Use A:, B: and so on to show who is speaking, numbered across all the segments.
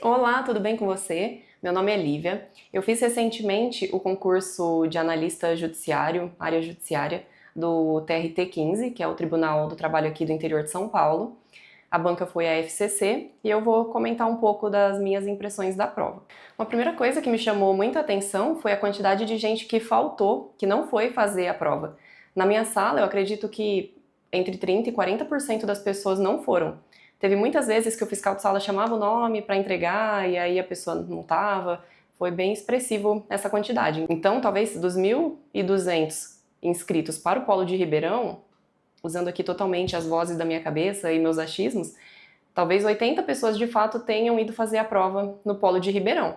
A: Olá, tudo bem com você? Meu nome é Lívia. Eu fiz recentemente o concurso de analista judiciário, área judiciária, do TRT-15, que é o Tribunal do Trabalho aqui do interior de São Paulo. A banca foi a FCC e eu vou comentar um pouco das minhas impressões da prova. Uma primeira coisa que me chamou muita atenção foi a quantidade de gente que faltou, que não foi fazer a prova. Na minha sala, eu acredito que entre 30% e 40% das pessoas não foram. Teve muitas vezes que o fiscal de sala chamava o nome para entregar e aí a pessoa não estava. Foi bem expressivo essa quantidade. Então, talvez dos 1.200 inscritos para o Polo de Ribeirão, usando aqui totalmente as vozes da minha cabeça e meus achismos, talvez 80 pessoas de fato tenham ido fazer a prova no Polo de Ribeirão.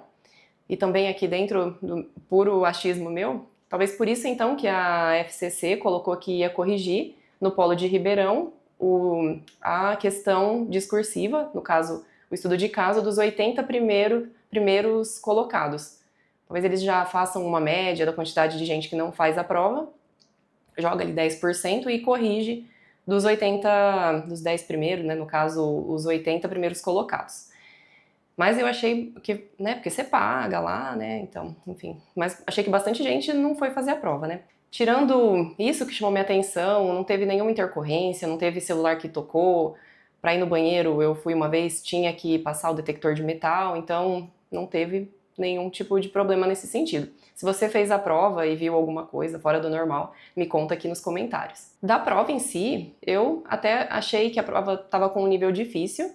A: E também aqui dentro do puro achismo meu, talvez por isso então que a FCC colocou que ia corrigir no Polo de Ribeirão a questão discursiva, no caso, o estudo de caso dos 80 primeiros colocados. Talvez eles já façam uma média da quantidade de gente que não faz a prova, joga ali 10% e corrige dos 10 primeiros, né, no caso, os 80 primeiros colocados. Mas eu achei que, né, porque você paga lá, né, então, enfim. Mas achei que bastante gente não foi fazer a prova, né. Tirando isso que chamou minha atenção, não teve nenhuma intercorrência, não teve celular que tocou. Para ir no banheiro, eu fui uma vez, tinha que passar o detector de metal, então não teve nenhum tipo de problema nesse sentido. Se você fez a prova e viu alguma coisa fora do normal, me conta aqui nos comentários. Da prova em si, eu até achei que a prova estava com um nível difícil.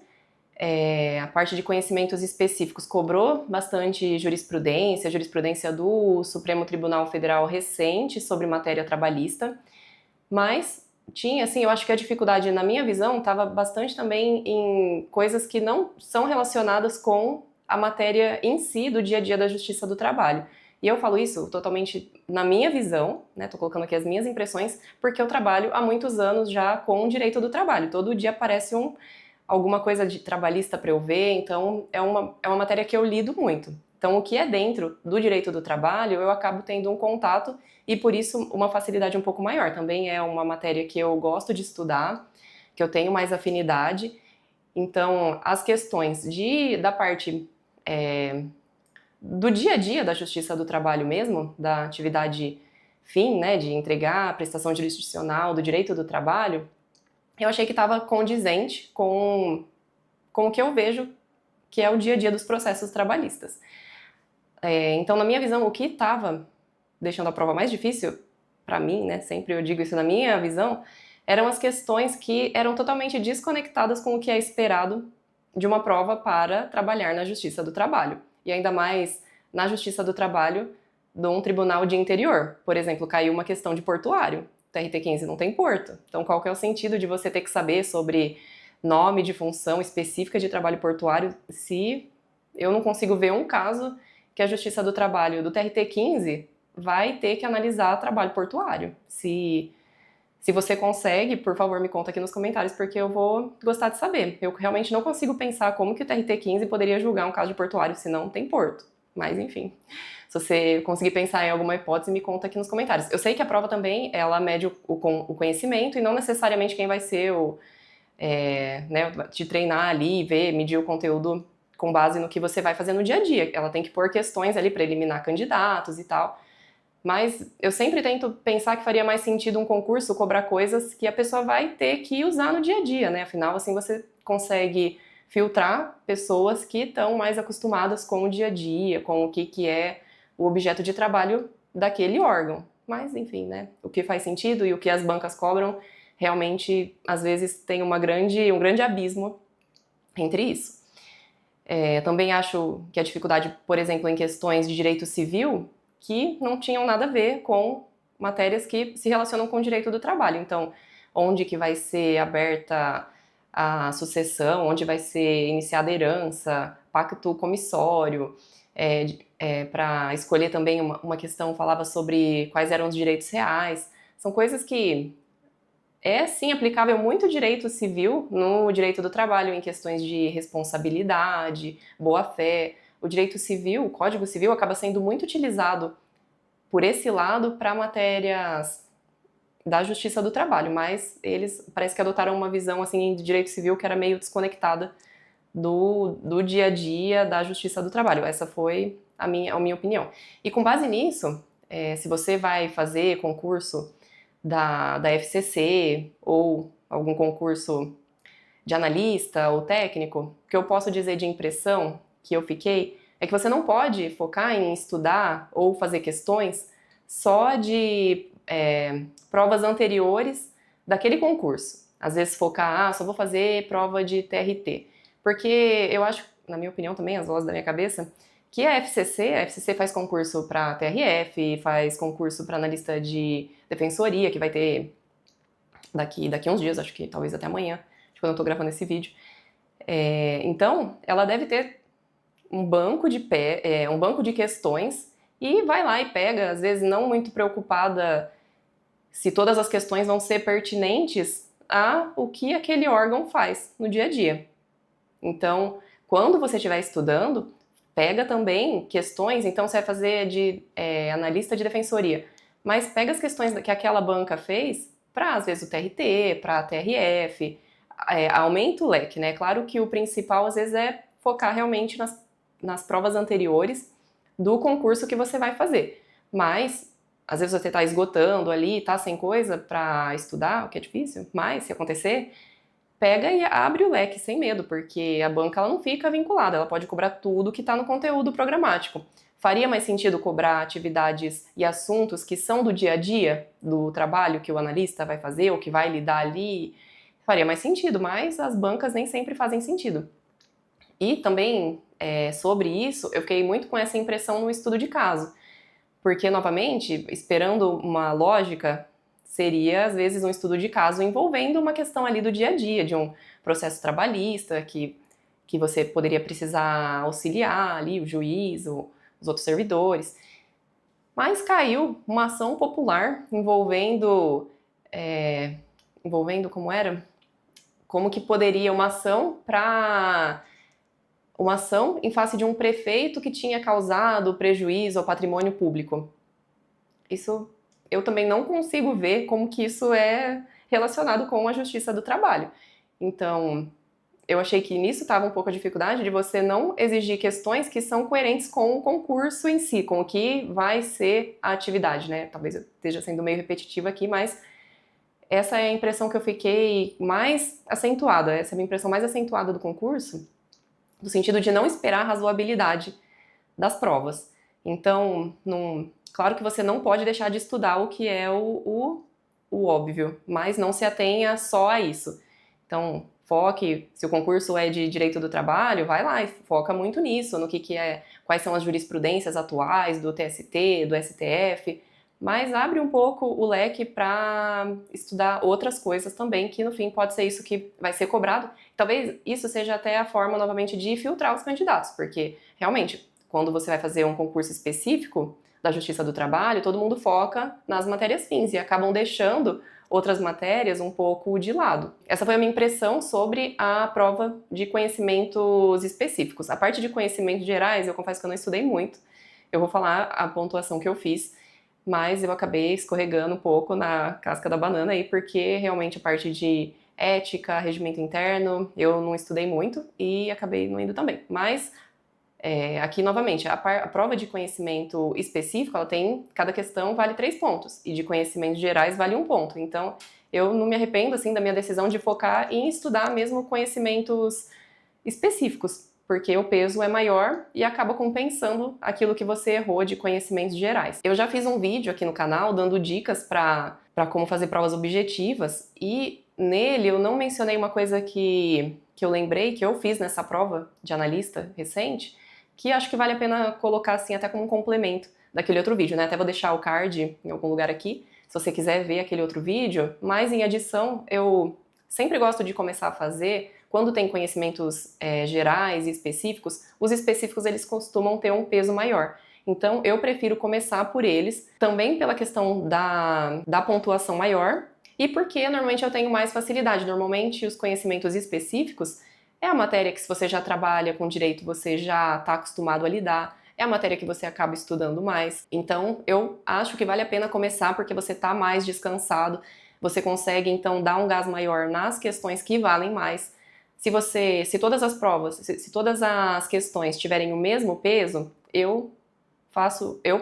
A: A parte de conhecimentos específicos cobrou bastante jurisprudência do Supremo Tribunal Federal recente sobre matéria trabalhista, mas tinha, assim, eu acho que a dificuldade, na minha visão, estava bastante também em coisas que não são relacionadas com a matéria em si do dia a dia da Justiça do Trabalho. E eu falo isso totalmente na minha visão, né? Tô colocando aqui as minhas impressões, porque eu trabalho há muitos anos já com o direito do trabalho. Todo dia aparece alguma coisa de trabalhista para eu ver, então é uma matéria que eu lido muito. Então, o que é dentro do direito do trabalho, eu acabo tendo um contato e, por isso, uma facilidade um pouco maior. Também é uma matéria que eu gosto de estudar, que eu tenho mais afinidade. Então, as questões da parte do dia a dia da justiça do trabalho mesmo, da atividade fim, né, de entregar a prestação jurisdicional do direito do trabalho, eu achei que estava condizente com o que eu vejo que é o dia a dia dos processos trabalhistas. Então, na minha visão, o que estava deixando a prova mais difícil, para mim, né, sempre eu digo isso na minha visão, eram as questões que eram totalmente desconectadas com o que é esperado de uma prova para trabalhar na Justiça do Trabalho. E ainda mais na Justiça do Trabalho de um tribunal de interior. Por exemplo, caiu uma questão de portuário. O TRT-15 não tem porto. Então, qual que é o sentido de você ter que saber sobre nome de função específica de trabalho portuário se eu não consigo ver um caso que a Justiça do Trabalho do TRT-15 vai ter que analisar trabalho portuário. Se você consegue, por favor, me conta aqui nos comentários, porque eu vou gostar de saber. Eu realmente não consigo pensar como que o TRT-15 poderia julgar um caso de portuário se não tem porto. Mas, enfim, se você conseguir pensar em alguma hipótese, me conta aqui nos comentários. Eu sei que a prova também, ela mede o conhecimento e não necessariamente quem vai ser né, te treinar ali, ver, medir o conteúdo com base no que você vai fazer no dia a dia. Ela tem que pôr questões ali para eliminar candidatos e tal. Mas eu sempre tento pensar que faria mais sentido um concurso cobrar coisas que a pessoa vai ter que usar no dia a dia, né? Afinal, assim você consegue filtrar pessoas que estão mais acostumadas com o dia a dia, com o que é o objeto de trabalho daquele órgão. Mas, enfim, né? O que faz sentido e o que as bancas cobram realmente, às vezes, tem um grande abismo entre isso. Também acho que a dificuldade, por exemplo, em questões de direito civil, que não tinham nada a ver com matérias que se relacionam com o direito do trabalho. Então, onde que vai ser aberta a sucessão, onde vai ser iniciada a herança, pacto comissório, para escolher também uma questão falava sobre quais eram os direitos reais. São coisas que sim aplicável muito direito civil no direito do trabalho, em questões de responsabilidade, boa-fé. O direito civil, o Código Civil, acaba sendo muito utilizado por esse lado para matérias da Justiça do Trabalho, mas eles parece que adotaram uma visão assim de direito civil que era meio desconectada do dia a dia da Justiça do Trabalho. Essa foi a minha opinião. E com base nisso, se você vai fazer concurso da FCC ou algum concurso de analista ou técnico, o que eu posso dizer de impressão que eu fiquei é que você não pode focar em estudar ou fazer questões só de provas anteriores daquele concurso. Às vezes focar, só vou fazer prova de TRT. Porque eu acho, na minha opinião também, as vozes da minha cabeça, que a FCC faz concurso para TRF, faz concurso para analista de defensoria, que vai ter daqui a uns dias, acho que talvez até amanhã, quando eu tô gravando esse vídeo. Então, ela deve ter um banco de questões e vai lá e pega, às vezes não muito preocupada se todas as questões vão ser pertinentes a o que aquele órgão faz no dia a dia. Então, quando você estiver estudando, pega também questões, então você vai fazer de analista de defensoria, mas pega as questões que aquela banca fez para, às vezes, o TRT, para a TRF, aumenta o leque, né? Claro que o principal, às vezes, é focar realmente nas provas anteriores do concurso que você vai fazer. Mas, às vezes, você está esgotando ali, está sem coisa para estudar, o que é difícil, mas se acontecer, pega e abre o leque sem medo, porque a banca ela não fica vinculada, ela pode cobrar tudo que está no conteúdo programático. Faria mais sentido cobrar atividades e assuntos que são do dia a dia do trabalho que o analista vai fazer ou que vai lidar ali? Faria mais sentido, mas as bancas nem sempre fazem sentido. E também, sobre isso, eu fiquei muito com essa impressão no estudo de caso. Porque, novamente, esperando uma lógica, seria, às vezes, um estudo de caso envolvendo uma questão ali do dia a dia, de um processo trabalhista que você poderia precisar auxiliar ali, o juiz, os outros servidores. Mas caiu uma ação popular envolvendo como era? Como que poderia uma ação em face de um prefeito que tinha causado prejuízo ao patrimônio público. Isso eu também não consigo ver como que isso é relacionado com a Justiça do Trabalho. Então, eu achei que nisso estava um pouco a dificuldade de você não exigir questões que são coerentes com o concurso em si, com o que vai ser a atividade, né? Talvez eu esteja sendo meio repetitiva aqui, mas essa é a impressão que eu fiquei mais acentuada, essa é a minha impressão mais acentuada do concurso, no sentido de não esperar a razoabilidade das provas. Então, claro que você não pode deixar de estudar o que é o óbvio, mas não se atenha só a isso. Então, foque, se o concurso é de direito do trabalho, vai lá e foca muito nisso, no que é, quais são as jurisprudências atuais do TST, do STF, mas abre um pouco o leque para estudar outras coisas também, que no fim pode ser isso que vai ser cobrado. Talvez isso seja até a forma, novamente, de filtrar os candidatos, porque, realmente, quando você vai fazer um concurso específico da Justiça do Trabalho, todo mundo foca nas matérias fins e acabam deixando outras matérias um pouco de lado. Essa foi a minha impressão sobre a prova de conhecimentos específicos. A parte de conhecimentos gerais, eu confesso que eu não estudei muito. Eu vou falar a pontuação que eu fiz, mas eu acabei escorregando um pouco na casca da banana aí, porque realmente a parte de ética, regimento interno, eu não estudei muito e acabei não indo também. Mas aqui, novamente, a prova de conhecimento específico, cada questão vale 3 pontos, e de conhecimentos gerais vale 1 ponto. Então, eu não me arrependo, assim, da minha decisão de focar em estudar mesmo conhecimentos específicos, porque o peso é maior e acaba compensando aquilo que você errou de conhecimentos gerais. Eu já fiz um vídeo aqui no canal dando dicas para como fazer provas objetivas, e nele eu não mencionei uma coisa que eu lembrei que eu fiz nessa prova de analista recente, que acho que vale a pena colocar assim até como um complemento daquele outro vídeo, né? Até vou deixar o card em algum lugar aqui, se você quiser ver aquele outro vídeo, mas em adição eu sempre gosto de começar a fazer, quando tem conhecimentos gerais e específicos, os específicos eles costumam ter um peso maior. Então eu prefiro começar por eles, também pela questão da pontuação maior, e porque normalmente eu tenho mais facilidade. Normalmente os conhecimentos específicos é a matéria que, se você já trabalha com direito, você já está acostumado a lidar, é a matéria que você acaba estudando mais. Então, eu acho que vale a pena começar porque você está mais descansado, você consegue, então, dar um gás maior nas questões que valem mais, se todas as provas, se todas as questões tiverem o mesmo peso, eu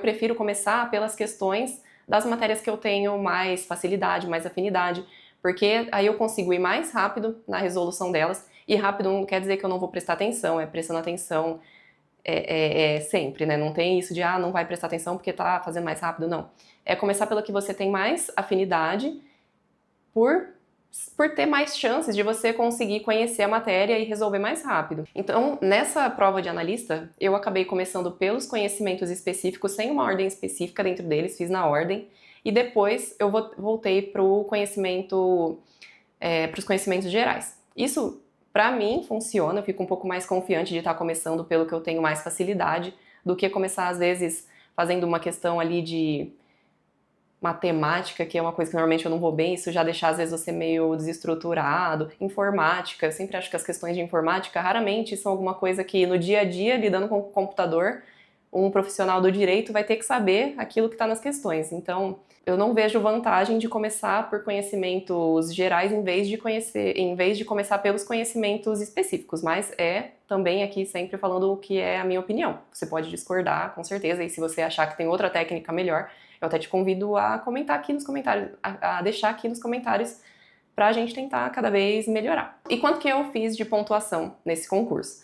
A: prefiro começar pelas questões das matérias que eu tenho mais facilidade, mais afinidade, porque aí eu consigo ir mais rápido na resolução delas, e rápido não quer dizer que eu não vou prestar atenção, é prestando atenção sempre, né? Não tem isso de, não vai prestar atenção porque tá fazendo mais rápido, não. É começar pelo que você tem mais afinidade, por ter mais chances de você conseguir conhecer a matéria e resolver mais rápido. Então, nessa prova de analista, eu acabei começando pelos conhecimentos específicos, sem uma ordem específica dentro deles, fiz na ordem, e depois eu voltei para os conhecimentos gerais. Isso, para mim, funciona, eu fico um pouco mais confiante de estar começando pelo que eu tenho mais facilidade, do que começar, às vezes, fazendo uma questão ali de matemática, que é uma coisa que normalmente eu não vou bem, isso já deixa às vezes você meio desestruturado. Informática, eu sempre acho que as questões de informática raramente são alguma coisa que no dia a dia, lidando com o computador, um profissional do direito vai ter que saber aquilo que está nas questões. Então, eu não vejo vantagem de começar por conhecimentos gerais em vez de começar pelos conhecimentos específicos, mas é também aqui sempre falando o que é a minha opinião. Você pode discordar, com certeza, e se você achar que tem outra técnica melhor, eu até te convido a comentar aqui nos comentários, a deixar aqui nos comentários para a gente tentar cada vez melhorar. E quanto que eu fiz de pontuação nesse concurso?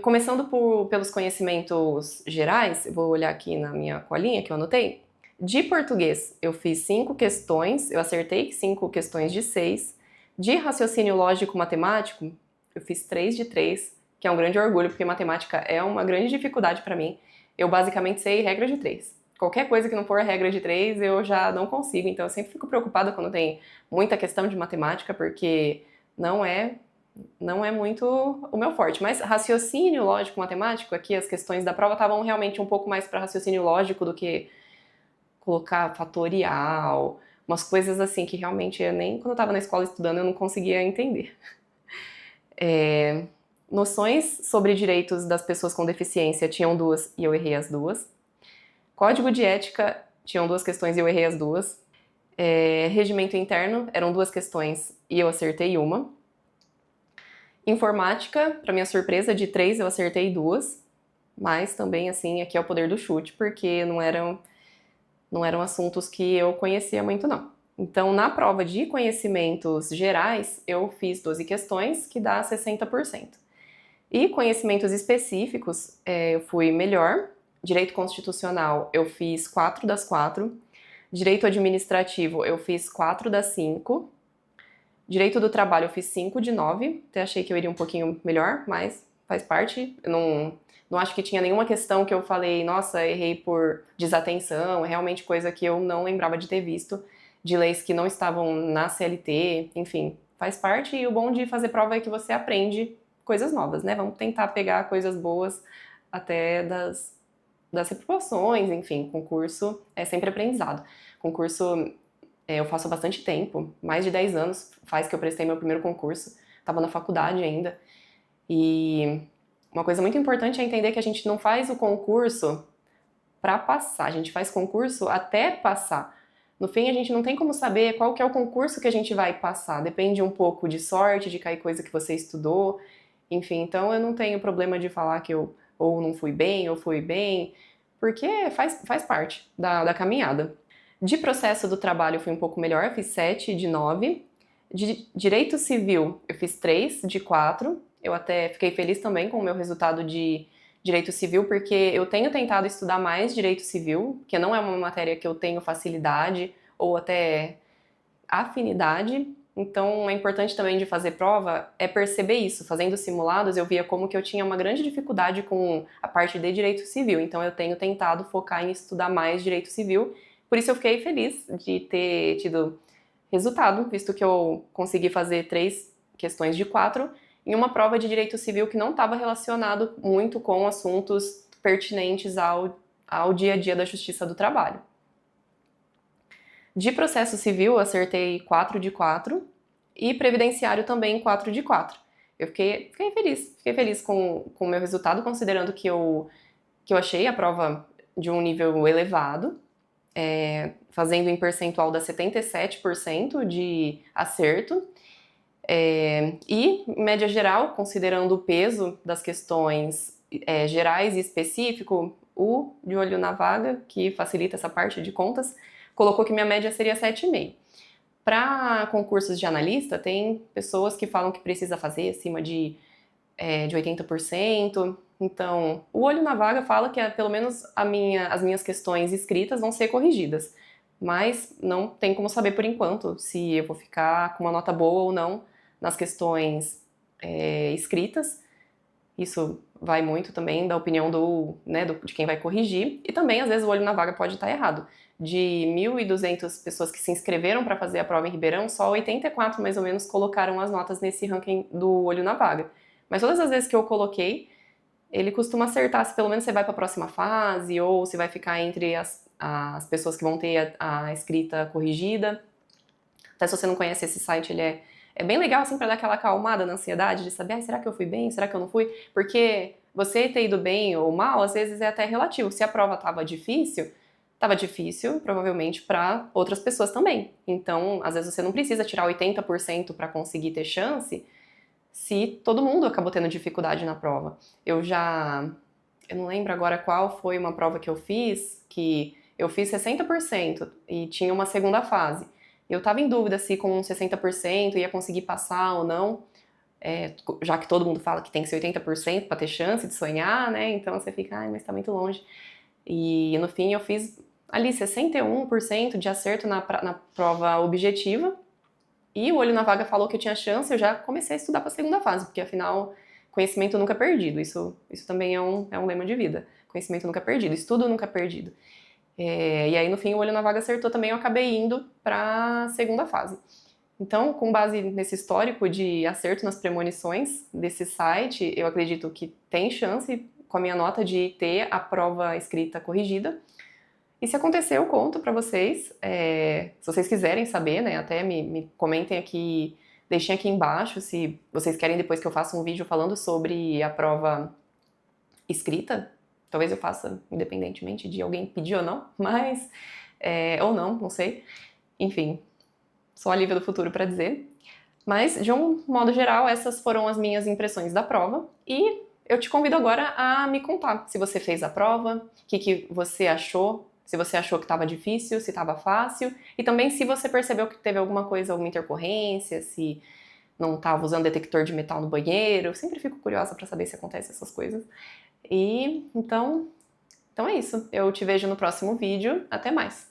A: Começando pelos conhecimentos gerais, eu vou olhar aqui na minha colinha que eu anotei. De português, eu fiz 5 questões, eu acertei 5 questões de 6. De raciocínio lógico matemático, eu fiz 3 de 3, que é um grande orgulho, porque matemática é uma grande dificuldade para mim. Eu basicamente sei regra de 3. Qualquer coisa que não for regra de 3, eu já não consigo. Então, eu sempre fico preocupada quando tem muita questão de matemática, porque não é muito o meu forte. Mas raciocínio lógico matemático, aqui as questões da prova estavam realmente um pouco mais para raciocínio lógico do que colocar fatorial, umas coisas assim que realmente nem quando eu estava na escola estudando eu não conseguia entender. Noções sobre direitos das pessoas com deficiência tinham 2 e eu errei as 2. Código de ética tinham 2 questões e eu errei as 2. Regimento interno eram 2 questões e eu acertei uma. Informática, para minha surpresa, de 3 eu acertei 2, mas também assim aqui é o poder do chute, porque não eram assuntos que eu conhecia muito não. Então, na prova de conhecimentos gerais, eu fiz 12 questões, que dá 60%. E conhecimentos específicos, eu fui melhor. Direito constitucional, eu fiz 4 das 4. Direito administrativo, eu fiz 4 das 5. Direito do trabalho, eu fiz 5 de 9. Até achei que eu iria um pouquinho melhor, mas faz parte. Eu não acho que tinha nenhuma questão que eu falei, nossa, errei por desatenção. É realmente coisa que eu não lembrava de ter visto, de leis que não estavam na CLT. Enfim, faz parte. E o bom de fazer prova é que você aprende coisas novas, né? Vamos tentar pegar coisas boas até das reprovações, enfim, concurso é sempre aprendizado. Concurso eu faço há bastante tempo, mais de 10 anos faz que eu prestei meu primeiro concurso, estava na faculdade ainda, e uma coisa muito importante é entender que a gente não faz o concurso para passar, a gente faz concurso até passar. No fim, a gente não tem como saber qual que é o concurso que a gente vai passar, depende um pouco de sorte, de cair coisa que você estudou, enfim, então eu não tenho problema de falar que eu ou não fui bem, ou fui bem, porque faz parte da caminhada. De processo do trabalho eu fui um pouco melhor, eu fiz 7 de 9. De direito civil eu fiz 3 de 4. Eu até fiquei feliz também com o meu resultado de direito civil, porque eu tenho tentado estudar mais direito civil, que não é uma matéria que eu tenho facilidade ou até afinidade. Então é importante também de fazer prova é perceber isso. Fazendo simulados eu via como que eu tinha uma grande dificuldade com a parte de direito civil. Então eu tenho tentado focar em estudar mais direito civil. Por isso eu fiquei feliz de ter tido resultado, visto que eu consegui fazer 3 questões de 4 em uma prova de direito civil que não estava relacionado muito com assuntos pertinentes ao dia a dia da justiça do trabalho. De processo civil, eu acertei 4 de 4 e previdenciário também 4 de 4. Eu fiquei feliz com o meu resultado, considerando que eu achei a prova de um nível elevado, fazendo em percentual dá 77% de acerto. E, em média geral, considerando o peso das questões gerais e específico, o de olho na vaga, que facilita essa parte de contas, colocou que minha média seria 7,5. Para concursos de analista, tem pessoas que falam que precisa fazer acima de 80%. Então, o olho na vaga fala que pelo menos as minhas questões escritas vão ser corrigidas. Mas não tem como saber por enquanto se eu vou ficar com uma nota boa ou não nas questões escritas. Isso vai muito também da opinião de quem vai corrigir. E também, às vezes, o olho na vaga pode estar errado. De 1.200 pessoas que se inscreveram para fazer a prova em Ribeirão, só 84 mais ou menos colocaram as notas nesse ranking do olho na vaga. Mas todas as vezes que eu coloquei, ele costuma acertar se pelo menos você vai para a próxima fase ou se vai ficar entre as pessoas que vão ter a escrita corrigida. Até se você não conhece esse site, ele é bem legal assim para dar aquela acalmada na ansiedade de saber, será que eu fui bem? Será que eu não fui? Porque você ter ido bem ou mal, às vezes é até relativo. Se a prova estava difícil provavelmente para outras pessoas também. Então, às vezes você não precisa tirar 80% para conseguir ter chance, se todo mundo acabou tendo dificuldade na prova. Eu não lembro agora qual foi uma prova que eu fiz 60% e tinha uma segunda fase. Eu tava em dúvida se com 60% ia conseguir passar ou não, já que todo mundo fala que tem que ser 80% para ter chance de sonhar, né? Então você fica, mas tá muito longe. E no fim eu fiz ali 61% de acerto na prova objetiva, e o olho na vaga falou que eu tinha chance, eu já comecei a estudar para a segunda fase, porque afinal, conhecimento nunca é perdido. Isso também é um lema de vida. Conhecimento nunca é perdido, estudo nunca é perdido. E aí, no fim, o olho na vaga acertou também, eu acabei indo para a segunda fase. Então, com base nesse histórico de acerto nas premonições desse site, eu acredito que tem chance, com a minha nota, de ter a prova escrita corrigida. E se acontecer, eu conto pra vocês. Se vocês quiserem saber, né, até me comentem aqui, deixem aqui embaixo se vocês querem depois que eu faça um vídeo falando sobre a prova escrita. Talvez eu faça independentemente de alguém pedir ou não, mas... ou não sei. Enfim, só a Lívia do futuro pra dizer. Mas, de um modo geral, essas foram as minhas impressões da prova. E eu te convido agora a me contar se você fez a prova, o que você achou, se você achou que estava difícil, se estava fácil, e também se você percebeu que teve alguma coisa, alguma intercorrência, se não estava usando detector de metal no banheiro. Eu sempre fico curiosa para saber se acontece essas coisas. E então é isso. Eu te vejo no próximo vídeo. Até mais!